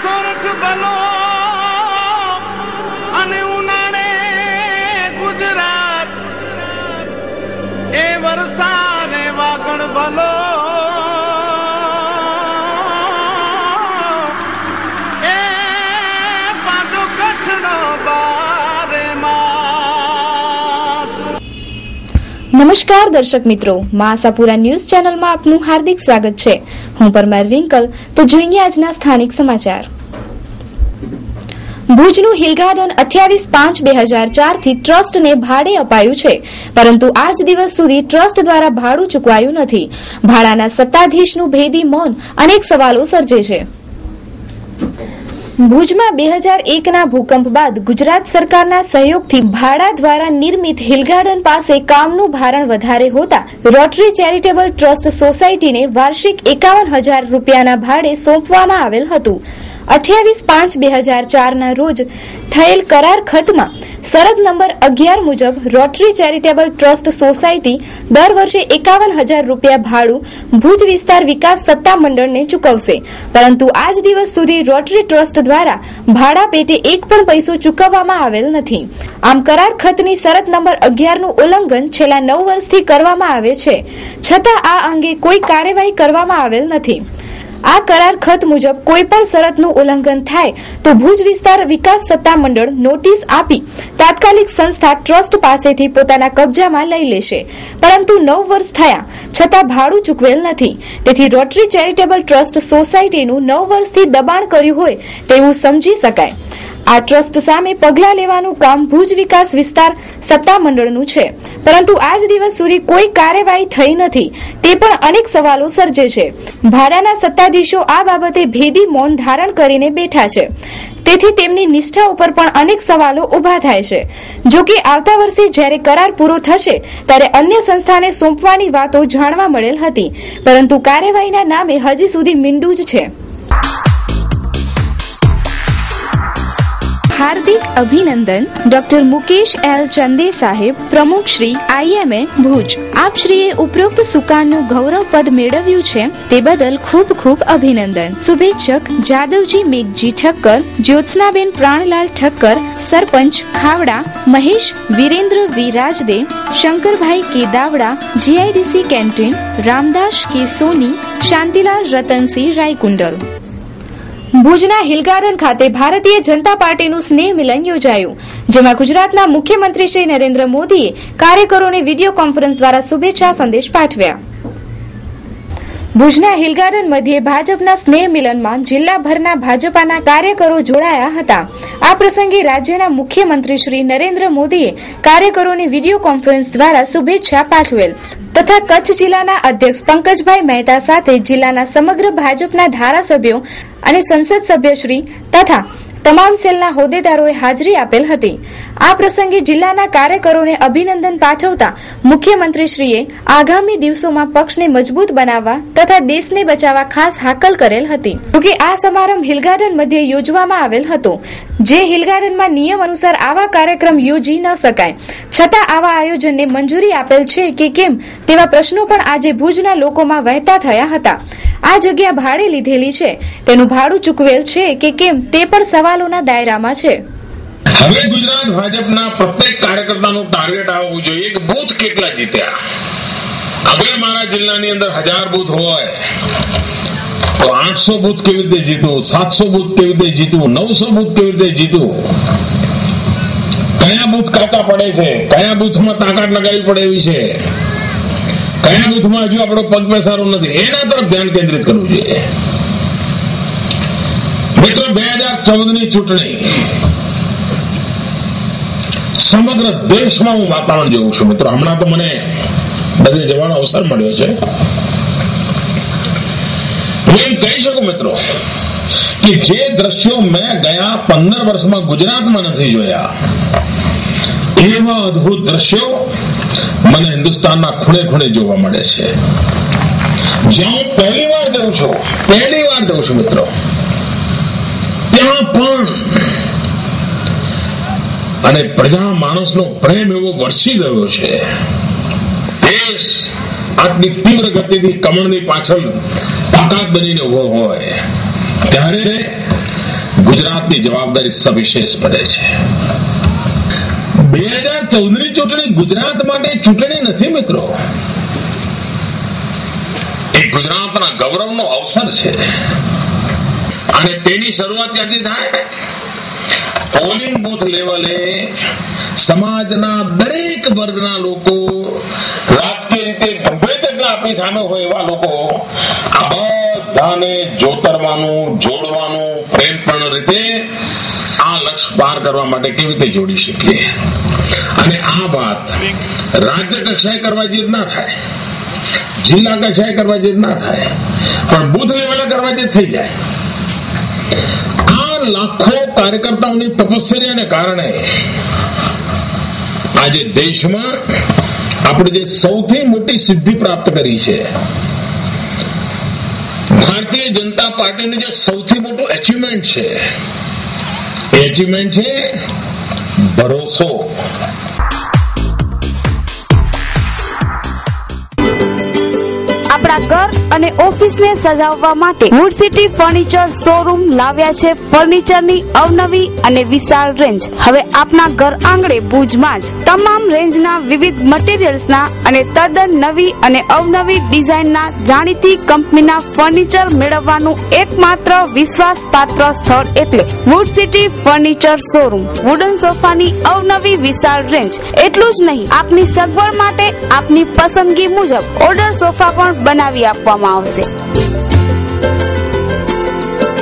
સોરઠ બલો અને ઉનાળે ગુજરાત એ વરસાદ વાગણ બલો એ પાછો કચ્છનો બારે માસ। નમસ્કાર દર્શક મિત્રો, માં આશાપુરા ન્યૂઝ ચેનલમાં આપનું હાર્દિક સ્વાગત છે। હું પરમાર રિંકલ। તો જોઈએ આજના સ્થાનિક સમાચાર। ભુજનું હિલ ગાર્ડન 28/5/2004 થી ટ્રસ્ટને ભાડે અપાયું છે, પરંતુ આજ દિવસ સુધી ટ્રસ્ટ દ્વારા ભાડું ચૂકવાયું નથી। ભાડાના સત્તાધીશનું ભેદી મૌન અનેક સવાલો સર્જે છે। ભુજમાં 2001ના ભૂકંપ બાદ ગુજરાત સરકારના સહયોગથી ભાડા દ્વારા નિર્મિત હિલ ગાર્ડન પાસે કામનું ભારણ વધારે હોતા રોટરી ચેરિટેબલ ટ્રસ્ટ સોસાયટીને વાર્ષિક 51,000 રૂપિયાના ભાડે સોંપવામાં આવેલ હતું। 28/5/2004ના રોજ થયેલ કરાર ખતમાં શરત નંબર 11 મુજબ રોટરી ચેરિટેબલ ટ્રસ્ટ સોસાયટી દર વર્ષે 51,000 રૂપિયા ભાડું ભુજ વિસ્તાર વિકાસ સત્તા મંડળને ચૂકવશે, પરંતુ આજ દિવસ સુધી રોટરી ટ્રસ્ટ દ્વારા ભાડા પેટે એક પણ પૈસો ચૂકવવામાં આવેલ નથી। આમ કરાર ખતની શરત નંબર 11નું ઉલ્લંઘન છેલ્લા 9 વર્ષથી કરવામાં આવે છે, છતાં આ અંગે કોઈ કાર્યવાહી કરવામાં આવેલ નથી। આ કરાર ખત મુજબ કોઈ પણ શરતનું ઉલ્લંઘન થાય તો ભુજ વિસ્તાર વિકાસ સત્તા મંડળ નોટિસ આપી તાત્કાલિક સંસ્થા ટ્રસ્ટ પાસેથી પોતાના કબજામાં લઈ લેશે, પરંતુ 9 વર્ષ થયા છતાં ભાડું ચૂકવેલ નથી। તેથી રોટરી ચેરિટેબલ ટ્રસ્ટ સોસાયટીનું 9 વર્ષથી દબાણ કર્યું હોય તેવું સમજી શકાય। આ ટ્રસ્ટ સામે પગલાં લેવાનું કામ ભુજ વિકાસ વિસ્તાર સત્તા મંડળનું છે, પરંતુ આજ દિવસ સુધી કોઈ કાર્યવાહી થઈ નથી, તે પણ અનેક સવાલો સર્જે છે। ભાડાના સત્તાધીશો આ બાબતે ભેદી મૌન ધારણ કરીને બેઠા છે, તેથી તેમની નિષ્ઠા ઉપર પણ અનેક સવાલો ઉભા થાય છે। જો કે આવતા વર્ષે જ્યારે કરાર પૂરો થશે ત્યારે અન્ય સંસ્થાને સોંપવાની વાતો જાણવા મળેલ હતી, પરંતુ કાર્યવાહીના નામે હજી સુધી મીંડું જ છે। हार्दिक अभिनंदन डॉक्टर मुकेश एल चंदे साहेब, प्रमुख श्री IMA भुज। आप श्रीए उपरोक्त सुकानનું ગૌરવ પદ મેળવ્યું છે તે બદલ ખૂબ ખૂબ અભિનંદન। શુભેચ્છક જાદવજી મેઘજી ઠક્કર, જ્યોત્સનાબેન પ્રાણલાલ ઠક્કર, સરપંચ ખાવડા, મહેશ વીરેન્દ્ર વી રાજદે, શંકરભાઈ કે દાવડા, GIDC કેન્ટીન, રામદાસ કે સોની, શાંતિલાલ રતનસિંહ રાયકુંડલ। ભુજના હિલ ગાર્ડન ખાતે ભારતીય જનતા પાર્ટીનું સ્નેહ મિલન યોજાયું, જેમાં ગુજરાતના મુખ્યમંત્રી શ્રી નરેન્દ્ર મોદીએ કાર્યકરોને વિડીયો કોન્ફરન્સ દ્વારા શુભેચ્છા સંદેશ પાઠવ્યા। ભુજના હિલ ગાર્ડન મધ્યે ભાજપના સ્નેહ મિલનમાં જિલ્લાભરના ભાજપાના કાર્યકરો જોડાયા હતા। આ પ્રસંગે રાજ્યના મુખ્યમંત્રી શ્રી નરેન્દ્ર મોદીએ કાર્યકરોને વિડીયો કોન્ફરન્સ દ્વારા શુભેચ્છા પાઠવેલ તથા કચ્છ જિલ્લાના અધ્યક્ષ પંકજભાઈ મહેતા સાથે જિલ્લાના સમગ્ર ભાજપના ધારાસભ્યો અને સંસદ સભ્યશ્રી તથા તમામ સેલના હોદ્દેદારોએ હાજરી આપેલ હતી। આ પ્રસંગે જિલ્લાના કાર્યકરોને અભિનંદન પાઠવતા મુખ્યમંત્રીશ્રીએ આગામી દિવસોમાં પક્ષને મજબૂત બનાવવા તથા દેશને બચાવવા ખાસ હાકલ કરેલ હતી। જોકે આ સમારંભ હિલ ગાર્ડન મધ્યે યોજવામાં આવેલ હતો, જે હિલ ગાર્ડનમાં નિયમ અનુસાર આવા કાર્યક્રમ યોજી ન શકાય, છતાં આવા આયોજનને મંજૂરી આપેલ છે કે કેમ તેવા પ્રશ્નો પણ આજે ભુજના લોકોમાં વહેતા થયા હતા। આ જગ્યા ભાડે લીધેલી છે, તેનું ભાડું ચૂકવેલ છે કે કેમ તે પણ સવાલોના દાયરામાં છે। હવે ગુજરાત ભાજપના પ્રત્યેક કાર્યકર્તાનું ટાર્ગેટ આવવું જોઈએ કે બૂથ કેટલા જીત્યા। અગર મારા જિલ્લાની અંદર 1000 બૂથ હોય તો 800 બૂથ કેવી રીતે જીતું, 700 બૂથ કેવી રીતે જીતું, 900 બૂથ કેવી રીતે જીતું, કયા બૂથ કાચા પડે છે, કયા બૂથમાં તાકાત લગાવી પડે એવી છે, કયા બૂથમાં હજુ આપણો પગ પેસારો નથી, એના તરફ ધ્યાન કેન્દ્રિત કરવું જોઈએ। મિત્રો 2014ની ચૂંટણી સમગ્ર દેશમાં હું વાતાવરણ જોઉં છું। મિત્રો હમણાં તો મને બધે જવાનો અવસર મળ્યો છે। હું એમ કહી શકું મિત્રો કે જે દ્રશ્યો મેં ગયા 15 વર્ષમાં ગુજરાતમાં નથી જોયા એવા અદભુત દ્રશ્યો મને હિન્દુસ્તાનના ખૂણે ખૂણે જોવા મળે છે। જ્યાં હું પહેલી વાર જઉં છું મિત્રો, ત્યાં પણ અને પ્રજા માણસનો પ્રેમ એવો વરસી રહ્યો છે। દેશ આટલી તીવ્ર ગતિથી કમળની પાછળ તાકાત બનીને ઉભો હોય ત્યારે ગુજરાતની જવાબદારી સવિશેષ પડે છે. 2014ની ચૂંટણી ગુજરાત માટે ચૂંટણી નથી મિત્રો, એ ગુજરાતના ગૌરવનો અવસર છે અને તેની શરૂઆત ક્યાંથી થાય? પોલિંગ બૂથ લેવલે સમાજના દરેક વર્ગના લોકો, રાજકીય રીતે ગંભીર આપણી સામે હોય એવા લોકો, આ બધાને જોતરવાનું, જોડવાનું, પ્રેમપૂર્ણ રીતે આ લક્ષ્ય પાર કરવા માટે કેવી રીતે જોડી શકીએ. અને આ વાત રાજ્ય કક્ષાએ કરવા જે ના થાય, જિલ્લા કક્ષાએ કરવા જે ના થાય, પણ બૂથ લેવલે કરવા જે થઈ જાય. આ લાખો કાર્યકર્તાઓની તપસ્યાને કારણે આજે દેશમાં આપણે જે સૌથી મોટી સિદ્ધિ પ્રાપ્ત કરી છે, ભારતીય જનતા પાર્ટીનું જે સૌથી મોટું એચિવમેન્ટ છે, એ એચિવમેન્ટ છે ભરોસો. આપણા ઘર અને ઓફિસને સજાવવા માટે વુડ સિટી ફર્નિચર શોરૂમ લાવ્યા છે ફર્નિચરની અવનવી અને વિશાળ રેન્જ. હવે આપના ઘર આંગણે ભુજમાં જ તમામ રેન્જના વિવિધ મટીરીયલ્સના અને તદ્દન નવી અને અવનવી ડિઝાઇનના જાણીતી કંપનીના ફર્નિચર મેળવવાનું એકમાત્ર વિશ્વાસપાત્ર સ્થળ એટલે wood city furniture showroom. Wooden સોફાની અવનવી વિશાળ રેન્જ. એટલું જ નહીં, આપની સગવડ માટે આપની પસંદગી મુજબ ઓર્ડર સોફા પણ બનાવી આપવામાં આવશે.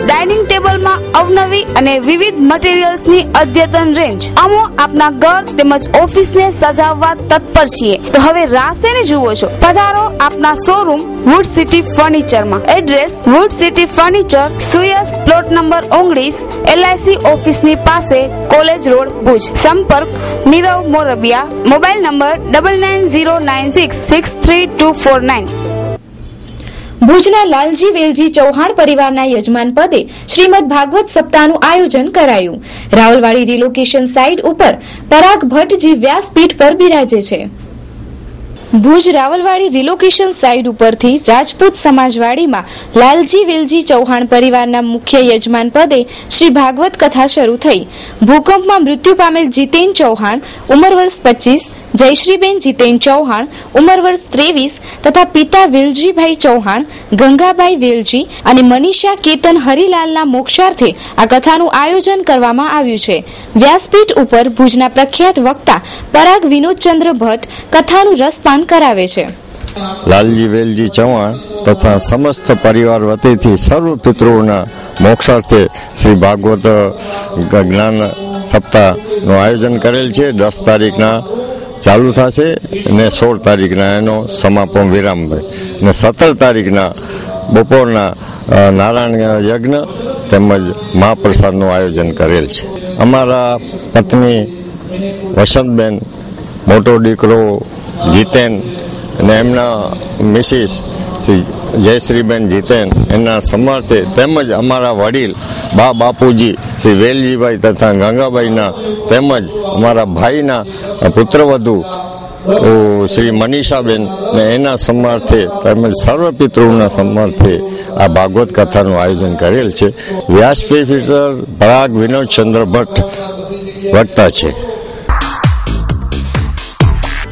ડાઇનિંગ ટેબલમાં અવનવી અને વિવિધ મટીરીયલ્સની અદ્યતન રેન્જ. અમે આપના ઘર તેમજ ઓફિસને સજાવવા તત્પર છીએ. તો હવે રાહ શેની જુઓ છો? પધારો આપના શોરૂમ વુડ સિટી ફર્નિચરમાં. એડ્રેસ વુડ સિટી ફર્નિચર, સુયસ પ્લોટ નંબર 19, LIC ઓફિસની પાસે, કોલેજ રોડ, ભુજ. સંપર્ક નીરવ મોરબિયા. Mobile number 9909663249. ભુજના લાલજી વેલજી ચૌહાણ પરિવારના યજમાન પદે શ્રીમદ ભાગવત સપ્તાહનું આયોજન કરાયું. રાવલવાડી રિલોકેશન સાઇટ ઉપર પરાગ ભટ્ટજી વ્યાસપીઠ પર બિરાજે છે. ભુજ રાવલવાડી રિલોકેશન સાઇટ ઉપરથી રાજપૂત સમાજવાડીમાં લાલજી વેલજી ચૌહાણ પરિવારના મુખ્ય યજમાન પદે શ્રી ભાગવત કથા શરૂ થઈ. ભૂકંપમાં મૃત્યુ પામેલ જીતેન ચૌહાણ, ઉંમર વર્ષ 25, જયશ્રીબેન જીતેન ચૌહાણ, ઉંમર વર્ષ 23 તથા પિતા વેલજીભાઈ ચૌહાણ, ગંગાબાઈ વેલજી અને મનીષા કેતન હરિલાલના મોક્ષાર્થે આ કથાનું આયોજન કરવામાં આવ્યું છે. વ્યાસપીઠ ઉપર ભુજના પ્રખ્યાત વક્તા પરાગ વિનોદચંદ્ર ભટ્ટ કથાનું રસપાન કરાવે છે. લાલજી વેલજી ચૌહાણ તથા સમસ્ત પરિવાર વતીથી સર્વ પિતૃઓના મોક્ષાર્થે શ્રી ભાગવત જ્ઞાન સપ્તાહનું આયોજન કરેલ છે. 10 તારીખના ચાલુ થશે અને 16 તારીખના એનો સમાપન વિરામ અને 17 તારીખના બપોરના નારાયણ યજ્ઞ તેમજ મહાપ્રસાદનું આયોજન કરેલ છે. અમારા પત્ની વસંતબેન, મોટો દીકરો જીતેન અને એમના મિસિસ શ્રી જયશ્રીબેન જીતેન એના સમર્થે તેમજ અમારા વડીલ બા બાપુજી શ્રી વેલજીભાઈ તથા ગંગાબાઈના તેમજ અમારા ભાઈના પુત્રવધુ શ્રી મનીષાબેન ને એના સમર્થે તેમજ સર્વ પિતૃઓના સમર્થે આ ભાગવત કથાનું આયોજન કરેલ છે. વ્યાસપીઠ પરાગ વિનોદચંદ્ર ભટ્ટ વક્તા છે.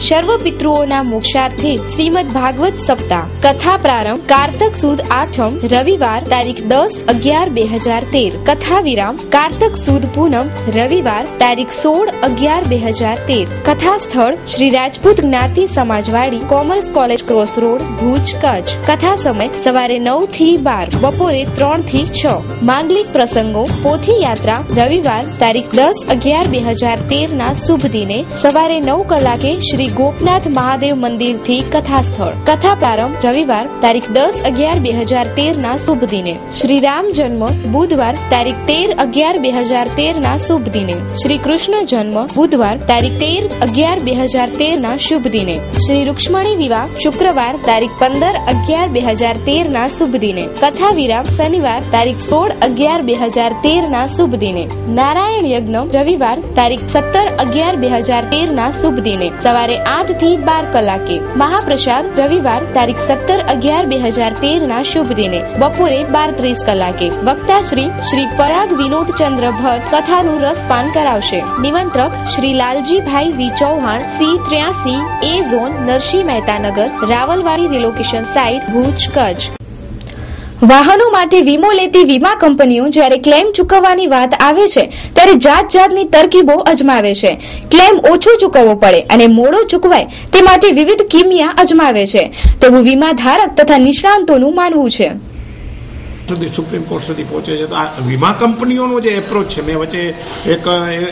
સર્વ પિતૃઓના મોક્ષાર્થે શ્રીમદ ભાગવત સપ્તાહ. કથા પ્રારંભ કારતક સુદ 8મ રવિવાર તારીખ 10/11/2013. કથા વિરામ કારતક સુદ પૂનમ રવિવાર તારીખ 16/11/2013. કથા સ્થળ શ્રી રાજપૂત જ્ઞાતિ સમાજવાડી, commerce college cross road, Bhuj, Kutch. કથા સમય સવારે 9 થી 12, બપોરે 3 થી 6. માંગલિક પ્રસંગો પોથી યાત્રા રવિવાર તારીખ 10/11/2013 ના શુભ દિને સવારે 9 કલાકે શ્રી ગોપનાથ મહાદેવ મંદિર થી કથા સ્થળ. કથા પ્રારંભ રવિવાર તારીખ 10/11/2013 ના શુભ દિને. શ્રી રામ જન્મ બુધવાર તારીખ 13/11/2013 ના શુભ દિને. શ્રી કૃષ્ણ જન્મ બુધવાર તારીખ 13/11/2013 ના શુભ દિને. શ્રી રૂક્ષ્મણી વિવાહ શુક્રવાર તારીખ 15/11/2013 ના શુભ દિને. કથા વિરામ શનિવાર તારીખ 16/11/2013 ના શુભ દિને. નારાયણ યજ્ઞ રવિવાર તારીખ 17/11/2013 ના શુભ દિને સવારે 8 થી 12 કલાકે. મહાપ્રસાદ રવિવાર તારીખ 17/11/2013 ના શુભ દિને બપોરે 12:30 કલાકે. વક્તા શ્રી પરાગ વિનોદચંદ્ર ભટ્ટ કથાનું રસપાન કરાવશે. નિમંત્રક Shri Laljibhai V Chauhan, C83 A zone, Narsinh Mehta Nagar, Rawalwadi relocation site, Bhuj, Kutch. વાહનો માટે વીમો લેતી વીમા કંપનીઓ જ્યારે ક્લેમ ચૂકવવાની વાત આવે છે ત્યારે જાતની તરકીબો અજમાવે છે. ક્લેમ ઓછો ચૂકવવો પડે અને મોડો ચૂકવાય તે માટે વિવિધ કિમિયા અજમાવે છે તેવું વીમા ધારક તથા નિષ્ણાંતોનું માનવું છે. સુધી સુપ્રીમ કોર્ટ સુધી પહોંચે છે. તો આ વીમા કંપનીઓનો જે એપ્રોચ છે, મેં વચ્ચે એક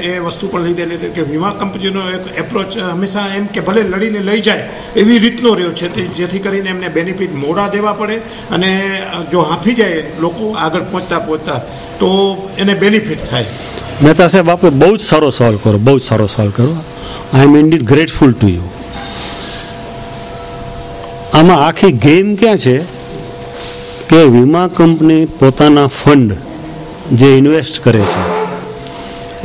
એ વસ્તુ પણ લીધેલી હતી કે વીમા કંપનીનો એક એપ્રોચ હંમેશા એમ કે ભલે લડીને લઈ જાય એવી રીતનો રહ્યો છે, જેથી કરીને એમને બેનિફિટ મોડા દેવા પડે અને જો હાંફી જાય લોકો આગળ પહોંચતા તો એને બેનિફિટ થાય. મહેતા સાહેબ, આપણે બહુ જ સારો સવાલ કરો, બહુ જ સારો સવાલ કરો. આઈ એમ ઇન્ડીડ ગ્રેટફુલ ટુ યુ. આમાં આખી ગેમ ક્યાં છે કે વીમા કંપની પોતાના ફંડ જે ઇન્વેસ્ટ કરે છે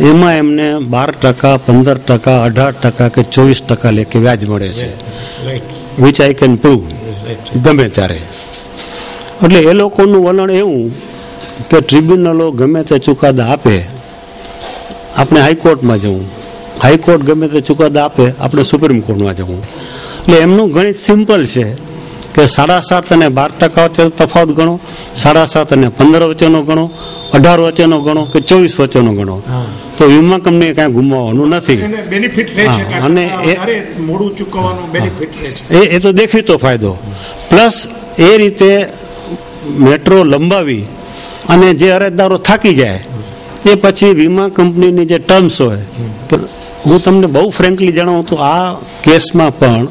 એમાં એમને 12%, 15%, 18% કે 24% લેખે વ્યાજ મળે છે, વિચ આઈ કેન પ્રૂવ ગમે ત્યારે. એટલે એ લોકોનું વલણ એવું કે ટ્રિબ્યુનલો ગમે તે ચુકાદા આપે આપણે હાઈકોર્ટમાં જવું, હાઈકોર્ટ ગમે તે ચુકાદા આપે આપણે સુપ્રીમ કોર્ટમાં જવું. એટલે એમનું ગણિત સિમ્પલ છે કે 7.5% અને 12% વચ્ચે તફાવત ગણો, 7.5% અને 15 વચ્ચેનો ગણો, 18 વચ્ચેનો ગણો કે 24 વચ્ચેનો ગણો, તો વીમા કંપનીએ કાંઈ ગુમાવવાનું નથી. અને મોડું ચૂકવવાનું બેનિફિટ રહે છે. એ તો દેખીતો ફાયદો. પ્લસ એ રીતે મેટ્રો લંબાવી અને જે અરજદારો થાકી જાય એ પછી વીમા કંપનીની જે ટર્મ્સ હોય, હું તમને બહુ ફ્રેન્કલી જણાવું તો આ કેસમાં પણ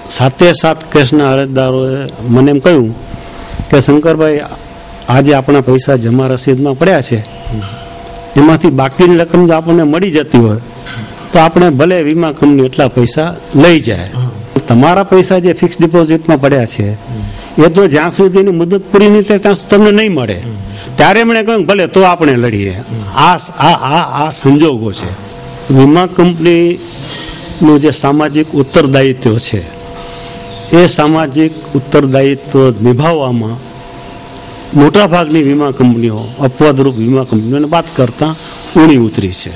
7 કેસના અરજદારોએ મને એમ કહ્યું કે શંકરભાઈ, આજે આપણા પૈસા જમા રસીદમાં પડ્યા છે, એમાંથી બાકીની રકમ જો આપણને મળી જતી હોય તો આપણે ભલે વીમા કંપની એટલા પૈસા લઈ જાય. તમારા પૈસા જે ફિક્સ ડિપોઝિટમાં પડ્યા છે એ તો જ્યાં સુધીની મુદત પૂરી નહીં થાય ત્યાં સુધી તમને નહીં મળે. ત્યારે એમણે કહ્યું ભલે તો આપણે લડીએ. આ સંજોગો છે. વીમા કંપનીનું જે સામાજિક ઉત્તરદાયિત્વ છે એ સામાજિક ઉત્તરદાયિત્વ નિભાવવામાં મોટાભાગની વીમા કંપનીઓ અપવાદરૂપ વીમા કંપનીઓને વાત કરતાં ઊણી ઉતરી છે.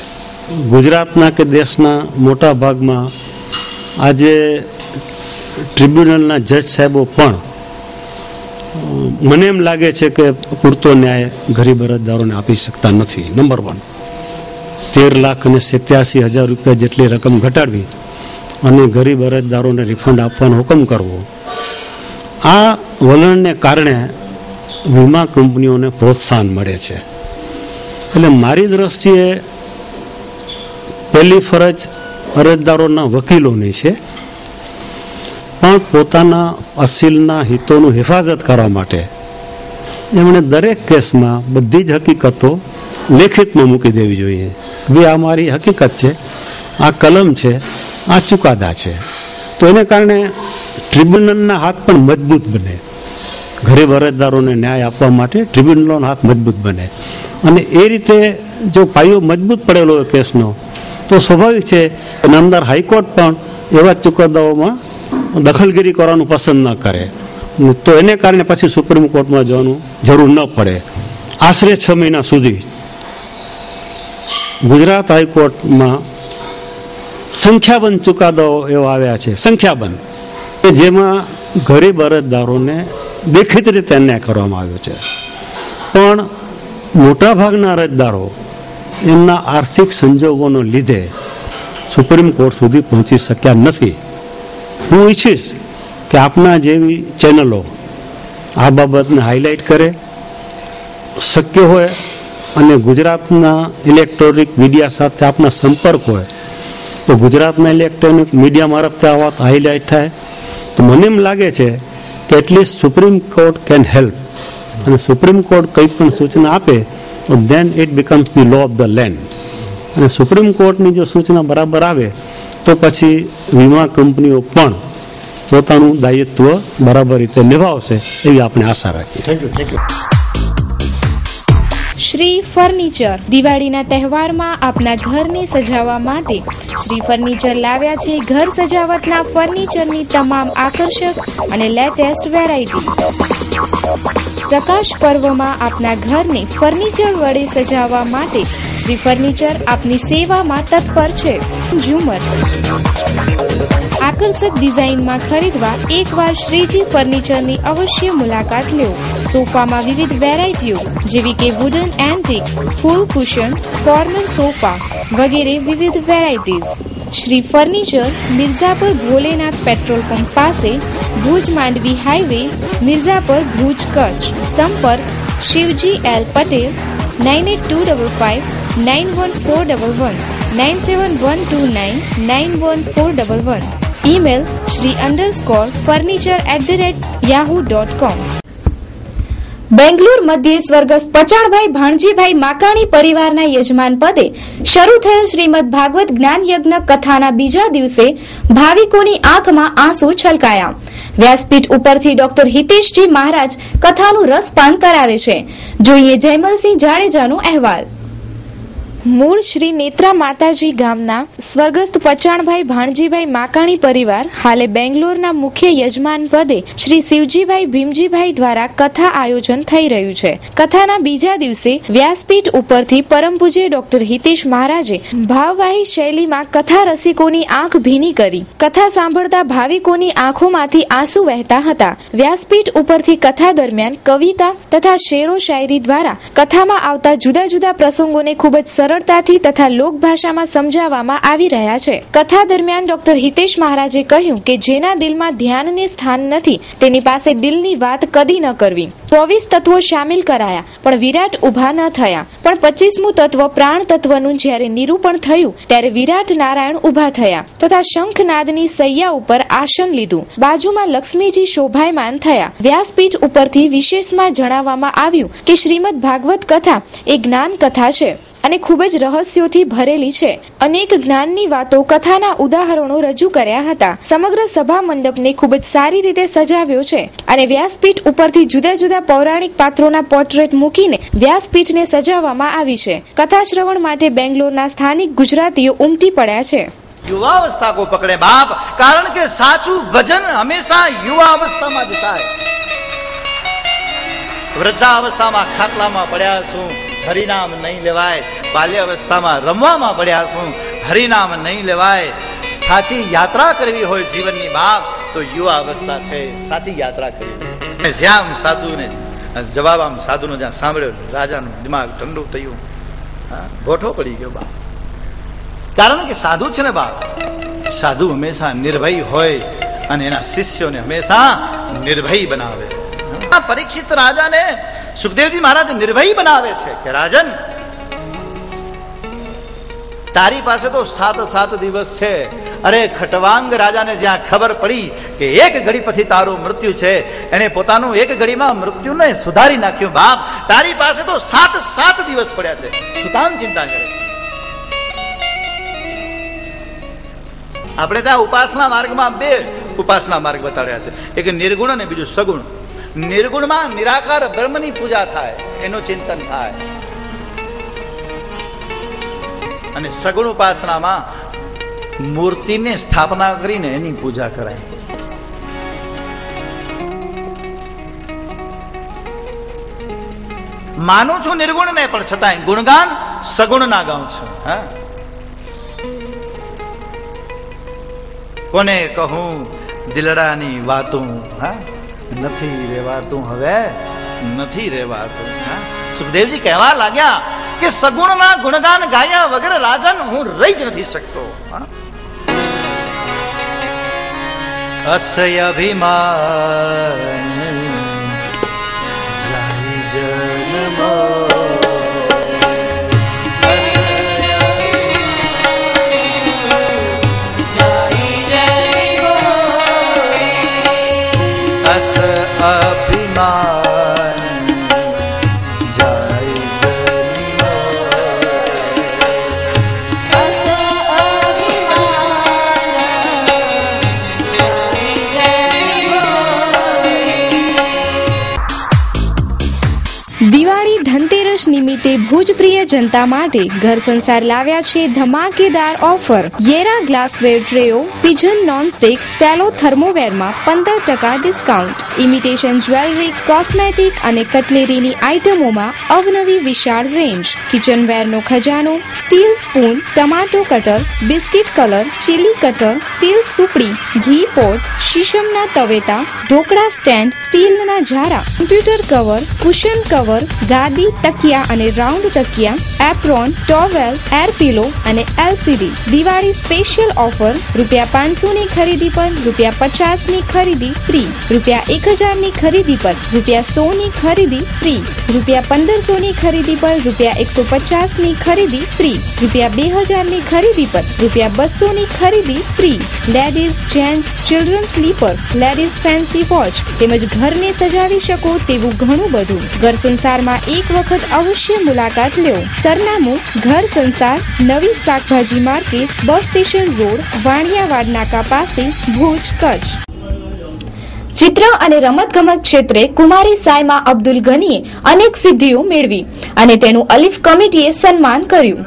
ગુજરાતના કે દેશના મોટા ભાગમાં આજે ટ્રિબ્યુનલના જજ સાહેબો પણ મને એમ લાગે છે કે પૂરતો ન્યાય ગરીબ અરજદારોને આપી શકતા નથી. નંબર 1, 13,87,000 રૂપિયા જેટલી રકમ ઘટાડવી અને ગરીબ અરજદારોને રિફંડ આપવાનો હુકમ કરવો, આ વલણને કારણે વીમા કંપનીઓને પ્રોત્સાહન મળે છે. એટલે મારી દ્રષ્ટિએ પહેલી ફરજ અરજદારોના વકીલોની છે, પણ પોતાના અસીલના હિતોનું હિફાજત કરવા માટે એમણે દરેક કેસમાં બધી જ હકીકતો લેખિતમાં મૂકી દેવી જોઈએ. ભાઈ, આ મારી હકીકત છે, આ કલમ છે, આ ચુકાદા છે. તો એને કારણે ટ્રિબ્યુનલના હાથ પણ મજબૂત બને. ગરીબ અરજદારોને ન્યાય આપવા માટે ટ્રિબ્યુનલનો હાથ મજબૂત બને. અને એ રીતે જો પાયો મજબૂત પડેલો હોય કેસનો તો સ્વાભાવિક છે નામદાર હાઈકોર્ટ પણ એવા ચુકાદાઓમાં દખલગીરી કરવાનું પસંદ ન કરે. તો એને કારણે પછી સુપ્રીમ કોર્ટમાં જવાનું જરૂર ન પડે. આશરે 6 મહિના સુધી ગુજરાત હાઈકોર્ટમાં સંખ્યાબંધ ચુકાદાઓ એવા આવ્યા છે, સંખ્યાબંધ, કે જેમાં ગરીબ અરજદારોને દેખીતી રીતે અન્યાય કરવામાં આવ્યો છે. પણ મોટાભાગના અરજદારો એમના આર્થિક સંજોગોને લીધે સુપ્રીમ કોર્ટ સુધી પહોંચી શક્યા નથી. હું ઈચ્છીશ કે આપના જેવી ચેનલો આ બાબતને હાઇલાઇટ કરે, શક્ય હોય અને ગુજરાતના ઇલેક્ટ્રોનિક મીડિયા સાથે આપના સંપર્ક હોય તો ગુજરાતના ઇલેક્ટ્રોનિક મીડિયા મારફતે આ વાત હાઇલાઇટ થાય તો મને એમ લાગે છે કે at least supreme court can help. અને સુપ્રીમ કોર્ટ કંઈ પણ સૂચના આપે તો then it becomes the law of the land. અને સુપ્રીમ કોર્ટની જો સૂચના બરાબર આવે તો પછી વીમા કંપનીઓ પણ પોતાનું દાયિત્વ બરાબર રીતે નિભાવશે એવી આપણે આશા રાખીએ. Thank you. Shri Shri furniture દિવાળીના તહેવારમાં આપના ઘરને સજાવવા માટે શ્રી ફર્નિચર લાવ્યા છે ઘર સજાવટના ફર્નિચરની તમામ આકર્ષક અને લેટેસ્ટ વેરાયટી. પ્રકાશ પર્વમાં આપના ઘરને ફર્નિચર વડે સજાવવા માટે શ્રી ફર્નિચર આપની સેવામાં તત્પર છે. ઝુમર આકર્ષક ડિઝાઇનમાં ખરીદવા એકવાર શ્રીજી ફર્નિચરની અવશ્ય મુલાકાત લો. સોફામાં વિવિધ વેરાયટીઓ જેવી કે wooden antique, full cushion, corner sofa વગેરે વિવિધ varieties. Shri furniture Mirzapar Bholenath petrol pump પાસે, ભુજ માંડવી હાઈવે, મિર્ઝાપર, ભુજ, કચ્છ. સંપર્ક Shivji L Patel 9825591411 9712991411. Email shri_furniture@yahoo.com. Bangalore મધ્યે સ્વર્ગસ્થ પચાણભાઈ ભાણજીભાઈ માકાણી પરિવારના યજમાન પદે શરૂ થયેલ શ્રીમદ ભાગવત જ્ઞાન યજ્ઞ કથાના બીજા દિવસે ભાવિકોની આંખમાં આંસુ છલકાયા. વ્યાસપીઠ ઉપરથી ડોક્ટર હિતેશજી મહારાજ કથાનું રસપાન કરાવે છે. જોઈએ જયમલસિંહ જાડેજાનો અહેવાલ. મૂળ શ્રી નેત્રા માતાજી ગામના સ્વર્ગસ્થ પચાણભાઈ ભાણજીભાઈ માકાણી પરિવાર હાલે બેંગ્લોરના મુખ્ય યજમાન પદે શ્રી શિવજીભાઈ ભીમજીભાઈ દ્વારા કથા આયોજન થઈ રહ્યું છે. કથાના બીજા દિવસે વ્યાસપીઠ ઉપરથી પરમ પૂજ્ય ડોક્ટર હિતેશ મહારાજે ભાવવાહી શૈલીમાં કથા રસિકોની આંખ ભીની કરી. કથા સાંભળતા ભાવિકોની આંખોમાંથી આંસુ વહેતા હતા. વ્યાસપીઠ ઉપરથી કથા દરમિયાન કવિતા તથા શેરો શાયરી દ્વારા કથામાં આવતા જુદા જુદા પ્રસંગોને ખૂબ જ સરળતાથી તથા લોકભાષામાં સમજાવવામાં આવી રહ્યા છે. કથા દરમિયાન ડોક્ટર હિતેશ મહારાજે કહ્યું કે જેના દિલમાં ધ્યાનને સ્થાન નથી તેની પાસે દિલની વાત કદી ન કરવી. 24 તત્વો સામેલ કરાયા પણ વિરાટ ઉભા ન થયા. પણ 25મું તત્વ પ્રાણ તત્વનું જ્યારે નિરૂપણ થયું ત્યારે વિરાટ નારાયણ ઉભા થયા તથા શંખનાદની સૈયા ઉપર આસન લીધું. બાજુમાં લક્ષ્મીજી શોભાયમાન થયા. વ્યાસપીઠ ઉપરથી વિશેષમાં જણાવવામાં આવ્યું કે શ્રીમદ ભાગવત કથા એ જ્ઞાન કથા છે અને ખૂબ જ રહસ્યોથી ભરેલી છે. અનેક જ્ઞાનની વાતો કથાના ઉદાહરણો રજૂ કર્યા હતા. સમગ્ર સભા મંડપને ખૂબ જ સારી રીતે સજાવ્યો છે અને વ્યાસપીઠ ઉપરથી જુદા જુદા પૌરાણિક પાત્રોના પોર્ટ્રેટ મૂકીને વ્યાસપીઠને સજાવવામાં આવી છે. કથા શ્રવણ માટે બેંગ્લોરના સ્થાનિક ગુજરાતીઓ ઉમટી પડ્યા છે. युवावस्था को पकड़े बाप, कारण के साचू भजन हमेशा युवावस्था में થાય. વૃદ્ધાવસ્થામાં ખાટલામાં પડ્યા છું, હરિનામ નહીં લેવાય. બાલ્ય અવસ્થામાં રમવામાં પડ્યા છું, હરિનામ નહીં લેવાય. સાચી યાત્રા કરવી હોય જીવનની બાપ તો યુવા અવસ્થા છે, સાચી યાત્રા કરવી. જ્યાં સાધુને જવાબ આમ સાધુનો જ્યાં સાંભળ્યો રાજાનું દિમાગ ઠંડુ થયું, ગોઠો પડી ગયો બાપ. કારણ કે સાધુ છે ને બાપ, સાધુ હંમેશા નિર્ભય હોય અને એના શિષ્યોને હંમેશા નિર્ભય બનાવે. પરીક્ષિત રાજાને સુખદેવજી મહારાજ નિર્ભય બનાવે છે કે રાજન તારી પાસે તો 7 દિવસ છે. અરે ખટવાંગ રાજાને જ્યાં ખબર પડી કે એક ઘડી પછી તારું મૃત્યુ છે, એને પોતાનું એક ઘડીમાં મૃત્યુને સુધારી નાખ્યું. બાપ તારી પાસે તો 7 દિવસ પડ્યા છે, શું કામ ચિંતા કરે છે? આપણે ત્યાં ઉપાસના માર્ગમાં 2 ઉપાસના માર્ગ બતાડ્યા છે, એક નિર્ગુણ અને બીજું સગુણ. નિર્ગુણમાં નિરાકાર બ્રહ્મની પૂજા થાય, એનું ચિંતન થાય, અને સગુણ ઉપાસનામાં મૂર્તિને સ્થાપના કરીને એની પૂજા કરાય. માનું છું નિર્ગુણ ને, પણ છતાંય ગુણગાન સગુણ ના ગાઉં છું. હા, કોને કહું દિલડાની વાતું, હા નથી રેવાતું, હવે નથી રેવાતું. સુખદેવજી કહેવા લાગ્યા કે સગુણના ગુણગાન ગાયા વગર રાજન હું રહી જ નથી શકતો. અસય અભિમાન જન્મો નિમિત્તે ભુજ પ્રિય જનતા માટે ઘર સંસાર લાવ્યા છે ધમાકેદાર ઓફર. યેરા ગ્લાસવેર ટ્રેઓ, પિજન નોનસ્ટિક, સેલો થર્મોવેરમાં 15% ડિસ્કાઉન્ટ. ઇમિટેશન જ્વેલરી, કોસ્મેટિક અને કટલેરીની આઇટમોમાં અવનવી વિશાળ રેન્જ. કિચનવેરનો ખજાનો, steel spoon, tomato cutter, biscuit colour, chilli cutter, steel સુપડી, ઘી પોટ, શીશમના તવેતા, ઢોકળા સ્ટેન્ડ, સ્ટીલના ઝારા, કમ્પ્યુટર કવર, કુશન કવર, ગાદી, તકિયા અને રાઉન્ડ તકિયા, એપ્રોન, ટોવેલ, એર પિલો અને એલસીડી. દિવાળી સ્પેશિયલ ઓફર ₹500 ની ખરીદી પર ₹50 ની ખરીદી ફ્રી. ₹1000 ની ખરીદી પર ₹100 ની ખરીદી ફ્રી. ₹1500 ની ખરીદી પર ₹150 ની ખરીદી ફ્રી. ₹2000 ની ખરીદી પર ₹200 ની ખરીદી free. Ladies, gents, children sleeper, ladies fancy watch તેમજ ઘરને સજાવી શકો તેવું ઘણું બધું. ઘર સંસારમાં એક વખત અવશ્ય મુલાકાત લો. સરનામું: ઘર સંસાર, નવી શાકભાજી market, bus station road, Vaniyawad નાકા પાસે, ભુજ, કચ્છ. ચિત્ર અને રમતગમત ક્ષેત્રે કુમારી સાયમા અબ્દુલ ગનીએ અનેક સિદ્ધિઓ મેળવી અને તેનું અલીફ કમિટીએ સન્માન કર્યું.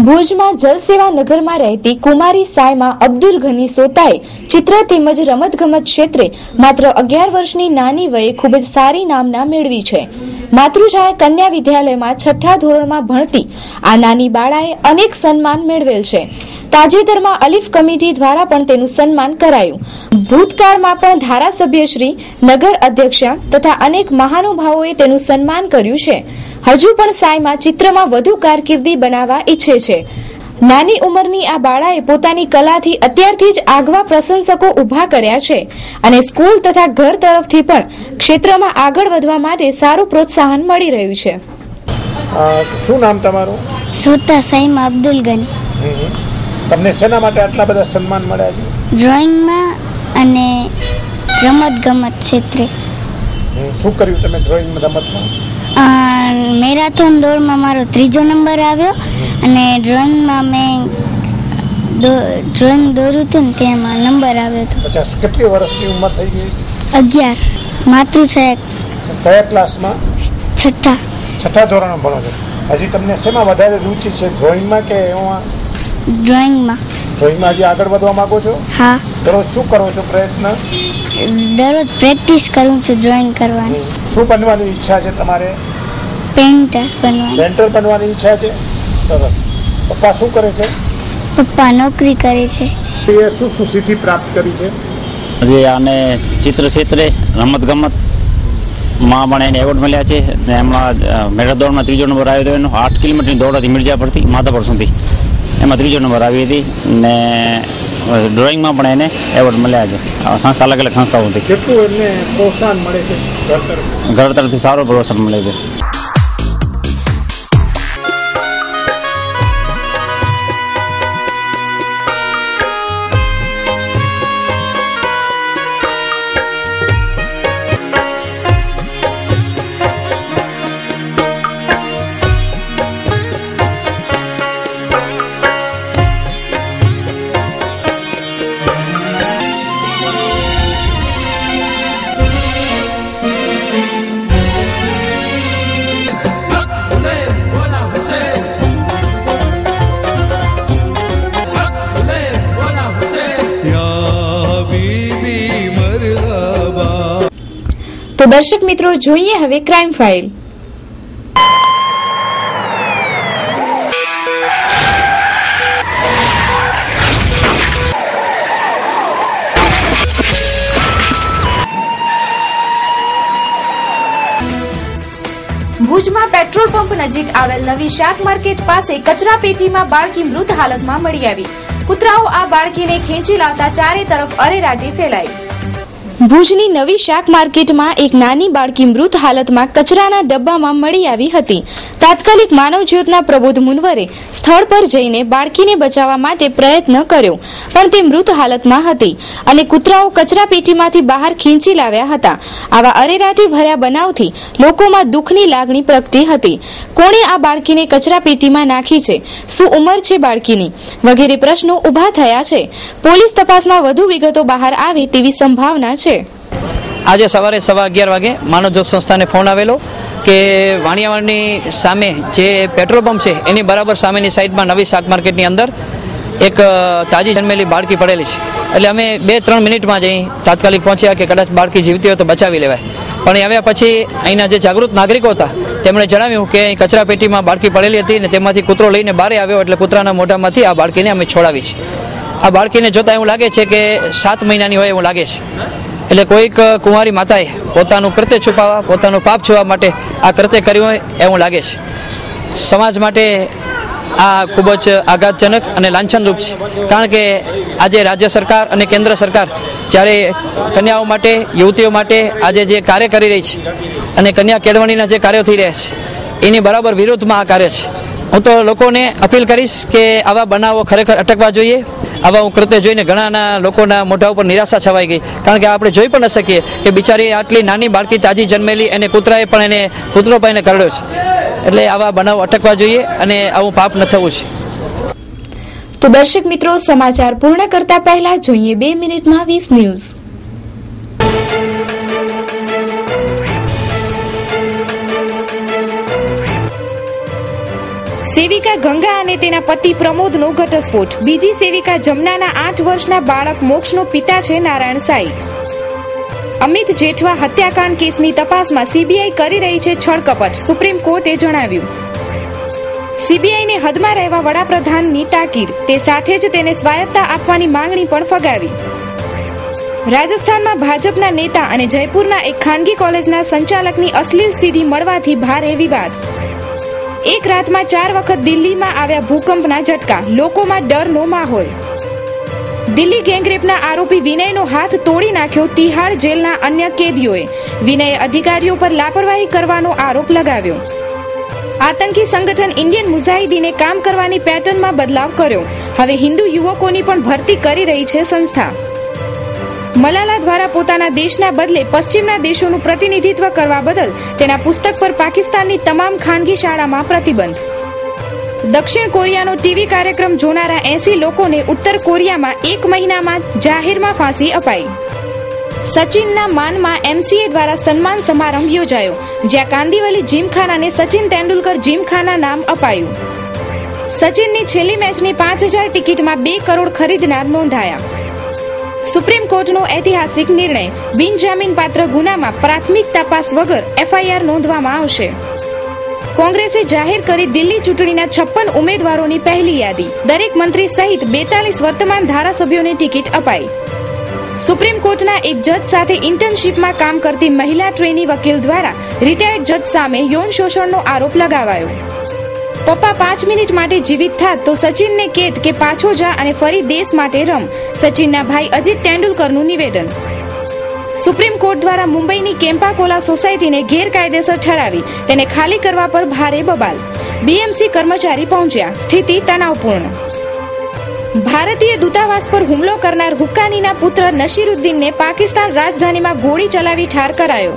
ભુજમાં જલસેવા નગરમાં રહેતી કુમારી સાયમા અબ્દુલ ગની સોતાએ ચિત્ર તેમજ રમતગમત ક્ષેત્રે માત્ર 11 વર્ષની નાની વયે ખૂબ જ સારી નામના મેળવી છે. માતૃછાયા કન્યા વિદ્યાલયમાં 6ઠ્ઠા ધોરણમાં ભણતી આ નાની બાળાએ અનેક સન્માન મેળવેલ છે. તાજેતરમાં અલીફ કમિટી દ્વારા પણ તેનું સન્માન કરાયું. ભૂતકાળમાં પણ ધારાસભ્ય શ્રી, નગર અધ્યક્ષા તથા અનેક મહાનુભાવોએ તેનું સન્માન કર્યું છે. હજુ પણ સાયમા ચિત્રમાં વધુ કારકિર્દી બનાવવા ઈચ્છે છે. નાની ઉંમરની આ બાળાએ પોતાની કલાથી અત્યારથી જ આગવા પ્રશંસકો ઊભા કર્યા છે અને સ્કૂલ તથા ઘર તરફથી પણ ક્ષેત્રમાં આગળ વધવા માટે સારું પ્રોત્સાહન મળી રહ્યું છે. શું નામ તમારું? સોતા સાયમા અબ્દુલ ગની. તમને શેના માટે આટલા બધા સન્માન મળ્યા છે? ડ્રોઈંગમાં અને રમતગમત ક્ષેત્રે. શું કર્યું તમે ડ્રોઈંગ રમતમાં? મેરાથોન દોડમાં મારો 3જો નંબર આવ્યો અને ડ્રોઈંગમાં મેં ડ્રોઈંગ દોર્યું હતું ને તેમાં નંબર આવ્યો હતો. અચ્છા, કેટલી વર્ષની ઉંમર થઈ ગઈ? 11. માતૃછાયા. કયા ક્લાસમાં? 6ઠ્ઠા ધોરણમાં ભણો છો. હજી તમને શેમાં વધારે રુચિ છે, ડ્રોઈંગમાં કે એમાં? ડ્રોઈંગમાં. ડ્રોઈંગમાં હજી આગળ વધવા માંગો છો? હા. દરરોજ શું કરો છો પ્રયત્ન? દરરોજ પ્રેક્ટિસ કરું છું ડ્રોઈંગ કરવાની. શું બનવાની ઈચ્છા છે તમારે? પેન્ટર બનવાની. પેન્ટર બનવાની ઈચ્છા છે? સરસ. પપ્પા શું કરે છે? પપ્પા નોકરી કરે છે. એ શું શું સિદ્ધિ પ્રાપ્ત કરી છે? હજી આને ચિત્ર ક્ષેત્રે, રમતગમત માં પણ એને એવોર્ડ મળ્યા છે. હમણાં મેરાથોનમાં 3જો નંબર આવ્યો હતો એનો. 8 કિલોમીટરની દોડ હતી મિર્જાપુરથી માધાપર સુધી, એમાં 3જો નંબર આવી હતી. ને ડ્રોઈંગમાં પણ એને એવોર્ડ મળ્યા છે સંસ્થા, અલગ અલગ સંસ્થાઓથી. કેટલું એમને પ્રોત્સાહન મળે છે ઘર તરફથી? સારો પ્રોત્સાહન મળે છે. તો દર્શક મિત્રો, જોઈએ હવે ક્રાઇમ ફાઇલ. ભુજમાં પેટ્રોલ પંપ નજીક આવેલ નવી શાક માર્કેટ પાસે કચરા પેટીમાં બાળકી મૃત હાલતમાં મળી આવી. કૂતરાઓ આ બાળકીને ખેંચી લાવતા ચારે તરફ અરેરાટી ફેલાઈ. ભુજની નવી શાક માર્કેટમાં એક નાની બાળકી મૃત હાલતમાં કચરાના ડબ્બામાં મળી આવી હતી. તાત્કાલિક માનવજ્યોતના પ્રબોધ મુનવરે સ્થળ પર જઈને બાળકીને બચાવવા માટે પ્રયત્ન કર્યો, પણ તે મૃત હાલતમાં હતી અને કૂતરાઓ કચરા પેટીમાંથી બહાર ખેંચી લાવ્યા હતા. આવા અરેરાટી ભર્યા બનાવથી લોકોમાં દુઃખની લાગણી પ્રગટી હતી. કોણે આ બાળકીને કચરા પેટીમાં નાખી છે? શું ઉંમર છે બાળકીની? વગેરે પ્રશ્નો ઉભા થયા છે. પોલીસ તપાસમાં વધુ વિગતો બહાર આવે તેવી સંભાવના છે. આજે સવારે 11:15 વાગે માનવજ્યોત સંસ્થાને ફોન આવેલો કે વાણિયાવાડની સામે જે પેટ્રોલ પંપ છે એની બરાબર સામેની સાઈડમાં નવી શાક માર્કેટની અંદર એક તાજી જન્મેલી બાળકી પડેલી છે. એટલે અમે 2-3 મિનિટમાં જઈ તાત્કાલિક પહોંચ્યા કે કદાચ બાળકી જીવતી હોય તો બચાવી લેવાય. પણ એ આવ્યા પછી અહીંના જે જાગૃત નાગરિકો હતા તેમણે જણાવ્યું કે કચરા પેટીમાં બાળકી પડેલી હતી ને તેમાંથી કૂતરો લઈને બહાર આવ્યો એટલે કૂતરાના મોઢામાંથી આ બાળકીને અમે છોડાવી છે. આ બાળકીને જોતા એવું લાગે છે કે 7 મહિનાની હોય એવું લાગે છે. એટલે કોઈક કુંવારી માતાએ પોતાનું કૃત્ય છુપાવવા, પોતાનું પાપ છોડવા માટે આ કૃત્ય કર્યું હોય એવું લાગે છે. સમાજ માટે આ ખૂબ જ આઘાતજનક અને લાંછનરૂપ છે. કારણ કે આજે રાજ્ય સરકાર અને કેન્દ્ર સરકાર જ્યારે કન્યાઓ માટે, યુવતીઓ માટે આજે જે કાર્ય કરી રહી છે અને કન્યા કેળવણીના જે કાર્યો થઈ રહ્યા છે એની બરાબર વિરોધમાં આ કાર્ય છે. હું તો લોકોને અપીલ કરીશ કે આવા બનાવો ખરેખર અટકવા જોઈએ. આવા હું કૃત્ય જોઈને ઘણાના લોકોના મોઢા ઉપર નિરાશા છવાઈ ગઈ. કારણ કે આપણે જોઈ પણ ન શકીએ કે બિચારી આટલી નાની બાળકી તાજી જન્મેલી અને કૂતરાએ પણ કૂતરો પણ એને કરડ્યો છે. એટલે આવા બનાવો અટકવા જોઈએ અને આવું પાપ ન થવું છે. તો દર્શક મિત્રો, સમાચાર પૂર્ણ કરતા પહેલા જોઈએ 2 મિનિટમાં 20 ન્યૂઝ. સેવિકા ગંગા અને તેના પતિ પ્રમોદનો ઘટસ્ફોટ. બીજી સેવિકા જમનાના 8 વર્ષના બાળક મોક્ષનો પિતા છે નારાયણ સાઈ. અમિત જેઠવા હત્યાકાંડ કેસની તપાસમાં સીબીઆઈ કરી રહી છે છળકપટ, સુપ્રીમ કોર્ટે જણાવ્યું. સીબીઆઈને હદમાં રહેવા વડાપ્રધાનની તાકીદ, તે સાથે જ તેને સ્વાયત્તતા આપવાની માંગણી પણ ફગાવી. રાજસ્થાનમાં ભાજપના નેતા અને જયપુરના એક ખાનગી કોલેજના સંચાલકની અશ્લીલ સીડી મળવાથી ભારે વિવાદ. એક રાતમાં 4 વખત દિલ્હીમાં આવ્યા ભૂકંપના ઝટકા, લોકોમાં ડરનો માહોલ. દિલ્હી ગેંગરેપના આરોપી વિનયનો હાથ તોડી નાખ્યો તિહાડ જેલના અન્ય કેદીઓએ. વિનયે અધિકારીઓ પર લાપરવાહી કરવાનો આરોપ લગાવ્યો. આતંકી સંગઠન ઇન્ડિયન મુજાહિદીને કામ કરવાની પેટર્નમાં બદલાવ કર્યો. હવે હિન્દુ યુવકોની પણ ભરતી કરી રહી છે સંસ્થા. મલાલા દ્વારા પોતાના દેશના બદલે પશ્ચિમના દેશોનું પ્રતિનિધિત્વ કરવા બદલ તેના પુસ્તક પર પાકિસ્તાનની તમામ ખાનગી શાળામાં પ્રતિબંધ. દક્ષિણ કોરિયાનો ટીવી કાર્યક્રમ જોનારા 80 લોકોને ઉત્તર કોરિયામાં 1 મહિનામાં જાહેરમાં ફાંસી અપાઈ. સચિનના માનમાં એમસીએ દ્વારા સન્માન સમારંભ યોજાયો, જ્યાં કાંદીવલી જીમખાનાને સચિન તેંડુલકર જીમખાના નામ અપાયું. સચિનની છેલ્લી મેચની 5000 ટિકિટમાં 2 કરોડ ખરીદનાર નોંધાયા. સુપ્રીમ કોર્ટનો ઐતિહાસિક નિર્ણય, બિનજામીનપાત્ર ગુનામાં પ્રાથમિક તપાસ વગર એફઆઈઆર નોંધવામાં આવશે. કોંગ્રેસે જાહેર કરી દિલ્હી ચૂંટણીના 56 ઉમેદવારોની પહેલી યાદી. દરેક મંત્રી સહિત 42 વર્તમાન ધારાસભ્યોને ટિકિટ અપાઈ. સુપ્રીમ કોર્ટના એક જજ સાથે ઇન્ટર્નશીપમાં કામ કરતી મહિલા ટ્રેની વકીલ દ્વારા રિટાયર્ડ જજ સામે યૌન શોષણનો આરોપ લગાવાયો. પપ્પા 5 મિનિટ માટે જીવિત થાત તો સચિનને કેદ કે પાછો જા અને ફરી દેશ માટે રમ, સચિનના ભાઈ અજીત તેંડુલકરનું નિવેદન. સુપ્રીમ કોર્ટ દ્વારા મુંબઈની કેમ્પાકોલા સોસાયટીને ગેરકાયદેસર ઠરાવી તેને ખાલી કરવા પર ભારે બબાલ. બીએમસી કર્મચારી પહોંચ્યા, સ્થિતિ તણાવપૂર્ણ. ભારતીય દૂતાવાસ પર હુમલો કરનાર હુક્કાનીના પુત્ર નસીરુદ્દીનને પાકિસ્તાન રાજધાનીમાં ગોળી ચલાવી ઠાર કરાયો.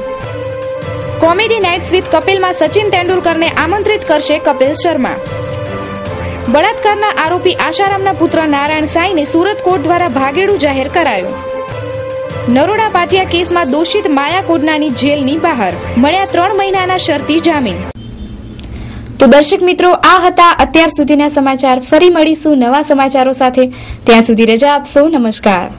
કોમેડી નાઇટ્સ વિથ કપિલમાં સચિન તેંડુલકરને આમંત્રિત કરશે કપિલ શર્મા. બળાત્કારના આરોપી આશારામના પુત્ર નારાયણ સાઈને સુરત કોર્ટ દ્વારા ભાગેડુ જાહેર કરાયો. નરોડા પાટિયા કેસમાં દોષિત માયા કોડનાની જેલની બહાર, મળ્યા 3 મહિનાના શરતી જામીન. તો દર્શક મિત્રો, આ હતા અત્યાર સુધીના સમાચાર. ફરી મળીશું નવા સમાચારો સાથે. ત્યાં સુધી રજા આપશો. નમસ્કાર.